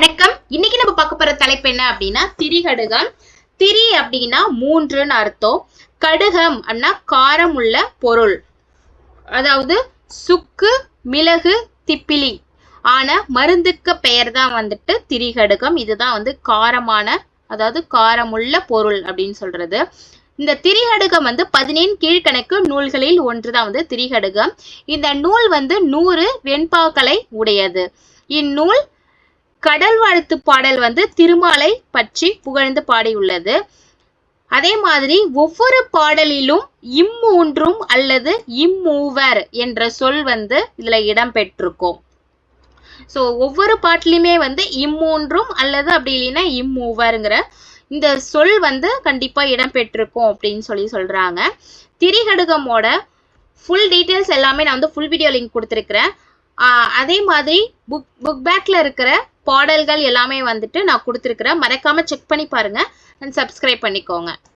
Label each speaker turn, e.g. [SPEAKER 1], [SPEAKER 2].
[SPEAKER 1] வணக்கம். இன்னைக்கு நம்ம பார்க்க போற தலைப்பு என்ன அப்படின்னா திரிகடுகம். திரி அப்படின்னா மூன்றுன்னு அர்த்தம். கடுகம் அப்படின்னா காரம் உள்ள பொருள். அதாவது சுக்கு, மிளகு, திப்பிலி ஆன மருந்துக்கு பெயர் தான் வந்துட்டு திரிகடுகம். இதுதான் காரமான, அதாவது காரமுள்ள பொருள் அப்படின்னு சொல்றது. இந்த திரிகடுகம் 17 கீழ்கணக்கு நூல்களில் ஒன்றுதான் திரிகடுகம். இந்த நூல் 100 வெண்பாக்களை உடையது. இந்நூல் கடல் வாழ்த்து பாடல் திருமாலை பற்றி புகழ்ந்து பாடியுள்ளது. அதே மாதிரி ஒவ்வொரு பாடலிலும் இம்மூன்றும் அல்லது இம்மூவர் என்ற சொல் இதுல இடம் பெற்றிருக்கும். சோ ஒவ்வொரு பாட்டிலுமே இம்மூன்றும் அல்லது அப்படி இல்லைன்னா இம்மூவர்ங்கிற இந்த சொல் கண்டிப்பா இடம் பெற்றிருக்கும் அப்படின்னு சொல்றாங்க. திரிகடுகமோட ஃபுல் டீட்டெயில்ஸ் எல்லாமே நான் ஃபுல் வீடியோ லிங்க் கொடுத்துருக்கிறேன். அதே மாதிரி புக் பேக்ல இருக்கிற பாடல்கள் எல்லாமே நான் கொடுத்துருக்கிறேன். மறக்காம செக் பண்ணி பாருங்க அண்ட் சப்ஸ்கிரைப் பண்ணிக்கோங்க.